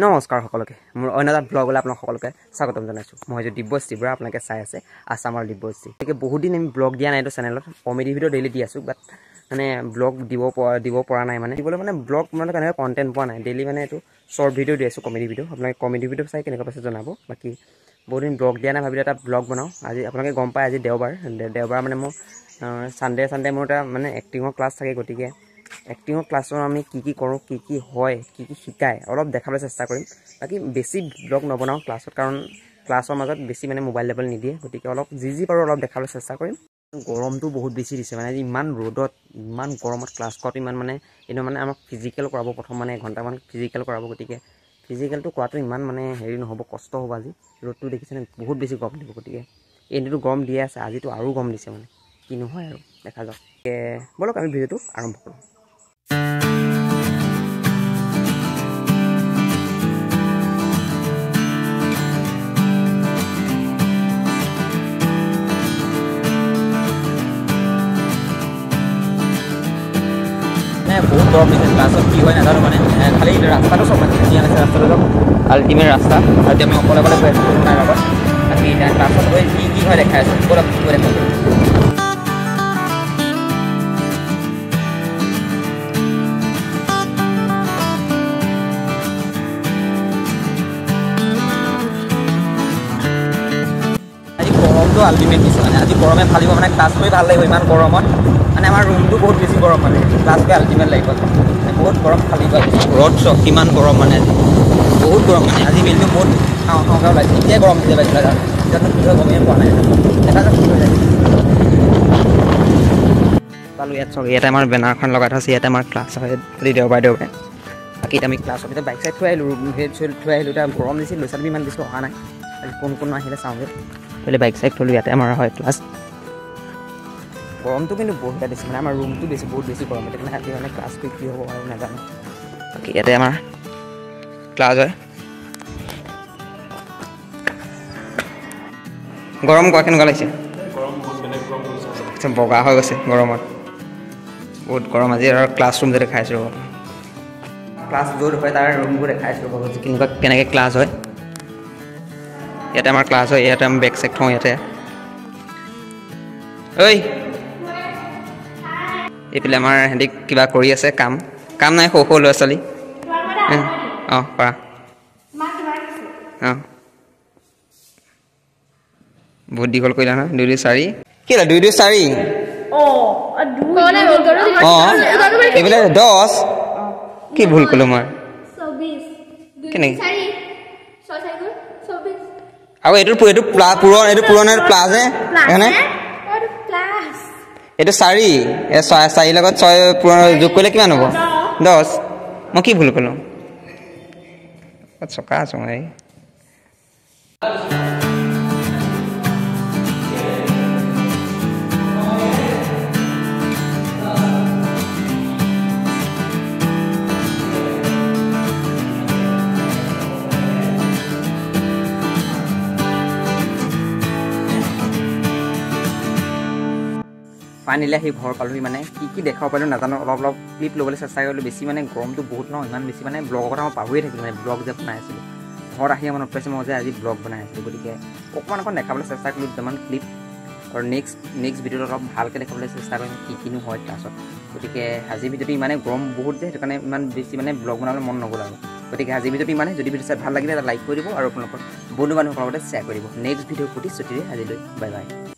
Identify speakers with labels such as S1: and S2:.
S1: নমস্কাৰ সকলোকে মোৰ অন্য এটা ব্লগলৈ আপোনাক সকলোকে স্বাগতম জনাইছোঁ মই দিব্যশ্ৰী বৰা আপোনালোকে চাই আছে আসামৰ দিব্যশ্ৰী গতিকে বহুত দিন আমি ব্লগ দিয়া নাই এইটো চেনেলত কমেডি ভিডিঅ' ডেইলি দি আছোঁ বাট মানে ব্লগ দিব পৰা নাই মানে দিবলৈ মানে ব্লগ মানে কেনেকৈ কণ্টেণ্ট পোৱা নাই ডেইলি মানে এইটো শ্বৰ্ট ভিডিঅ' দি আছোঁ কমেডি ভিডিঅ' আপোনালোকে কমেডি ভিডিঅ' চাই কেনেকুৱা পাইছে জনাব বাকী বহুত দিন ব্লগ দিয়া নাই ভাবিলোঁ এটা ব্লগ বনাওঁ আজি আপোনালোকে গম পায় আজি দেওবাৰ মানে মোৰ চানডে মোৰ এটা মানে এক্টিঙৰ ক্লাছ থাকে গতিকে এক্টিঙৰ ক্লাছৰ আমি কি কৰোঁ কি হয় কি শিকায় অলপ দেখাবলৈ চেষ্টা কৰিম বাকী বেছি ব্লগ নবনাওঁ ক্লাছত কাৰণ ক্লাছৰ মাজত বেছি মানে মোবাইল লেভেল নিদিয়ে গতিকে অলপ যি পাৰোঁ অলপ দেখাবলৈ চেষ্টা কৰিম গৰমটো বহুত বেছি দিছে মানে ইমান ৰ'দত ইমান গৰমত ক্লাছ কৰাটো ইমান মানে এইটো মানে আমাক ফিজিকেল কৰাব প্ৰথম মানে এঘণ্টামান ফিজিকেল কৰাব গতিকে ফিজিকেলটো কৰাটো ইমান মানে হেৰি নহ'ব কষ্ট হ'ব আজি ৰ'দটো দেখিছেনে বহুত বেছি গৰম দিব গতিকে এনেইটো গৰম দিয়ে আছে আজিতো আৰু গৰম দিছে মানে কি নহয় আৰু দেখা যাওক ব'লক আমি ভিডিঅ'টো আৰম্ভ কৰোঁ বহুত গৰম দিছে ক্লাছত কি হয় নাজানো মানে খালি ৰাস্তাটো চব মানে ধুনীয়া আছে ৰাস্তাটো চব আল্টিমেট ৰাস্তা আৰু আমি অকলে গৈ আছোঁ নাই লগত বাকী ক্লাছত গৈ কি হয় দেখাই আছোঁ অলপ কি হয় দেখাই আজি গৰমটো আল্টিমেট দিছে মানে আজি গৰমে ফালিব মানে ক্লাছ কৰি ভাল লাগিব ইমান গৰমত মানে আমাৰ ৰুমটো বহুত বেছি গৰম মানে ক্লাছকৈ আল্টিমেট লাগিব বহুত গৰম ফালিব ৰ'দ চক কিমান গৰম মানে আজি বহুত গৰম মানে আজি মেইনটো বহুত খাওঁকৈ ওলাইছে এতিয়াই গৰম দিছে পাইছিলে এতিয়াতো কি হয় গমেই পোৱা নাই দেখা যাওক কি হৈ যায় পালোঁ ইয়াত চক ইয়াতে আমাৰ বেনাৰখন লগাই থৈছে ইয়াতে আমাৰ ক্লাছ হয় দেওবাৰে বাকী আমি ক্লাছৰ ভিতৰত বাইক চাইক থৈ আহিলোঁ থৈ আহিলোঁ এতিয়া গৰম দিছিল ল'ৰা ছোৱালী ইমান বেছি অহা নাই আজি কোন আহিলে চাওঁগৈ বোলে বাইক চাইক থ'লোঁ ইয়াতে আমাৰ হয় ক্লাছ গৰমটো কিন্তু বহুত দিছে মানে আমাৰ ৰুমটো বহুত বেছি গৰম সেইটো কাৰণে আজি মানে ক্লাছ কৰি কি হ'ব আৰু নাজানো বাকী ইয়াতে আমাৰ ক্লাছ হয় গৰম কেনেকুৱা লাগিছে বগা হৈ গৈছে গৰমত বহুত গৰম আজি আৰু ক্লাছৰুম যে দেখাইছোঁ ক্লাছ য'ত হয় তাৰ ৰুমবোৰ দেখাইছোঁ কেনেকৈ ক্লাছ হয় ইয়াতে আমাৰ ক্লাছ হয় ইয়াতে আমি বেগ চেক থওঁ ইয়াতে ঐ এইফালে আমাৰ সিহঁতি কিবা কৰি আছে কাম নাই সৰু ল'ৰা ছোৱালী অঁ কৰা অঁ বহুত দীঘল কৰিলা নহয় 2 2 4 কি 2 2 4 এইফালে 10 কি ভুল ক'লোঁ মই কেনেকৈ আৰু এইটো পুৰণা প্লাজে হয়নে এইটো 4 লগত 6 পুৰণা যোগ কৰিলে কিমান হ'ব 10 মই কি ভুল ক'লোঁ চকা আছোঁ মই ফাইনেলি আহি ঘৰ পালোহি মানে কি দেখাব পাৰিলোঁ নাজানো অলপ ক্লিপ ল'বলৈ চেষ্টা কৰিলোঁ বেছি মানে গৰমটো বহুত ন ইমান বেছি মানে ব্লগৰ কথা মই পাহৰিয়ে থাকিলোঁ মানে ব্লগ যে বনাই আছিলোঁ ঘৰত আহি মনত পাইছোঁ মই যে আজি ব্লগ বনাই আছিলোঁ গতিকে অকণমান দেখাবলৈ চেষ্টা কৰিলোঁ দুটামান ক্লিপ আৰু নেক্সট ভিডিঅ'ত অলপ ভালকৈ দেখাবলৈ চেষ্টা কৰিম কিনো হয় ক্লাছত গতিকে আজি ভিডিঅ'টো ইমানে গৰম বহুত যে সেইটো কাৰণে ইমান বেছি মানে ব্লগ বনাবলৈ মন নগ'ল আৰু গতিকে আজি ভিডিঅ'টো ইমানে যদি ভিডিঅ' চাই ভাল লাগিলে এটা লাইক কৰি দিব আৰু আপোনালোকৰ বন্ধু বান্ধৱীসকলৰ লগতে শ্বেয়াৰ কৰি দিব নেক্সট ভিডিঅ'ৰ প্ৰতিশ্ৰুতিৰে আজিলৈ বাই বাই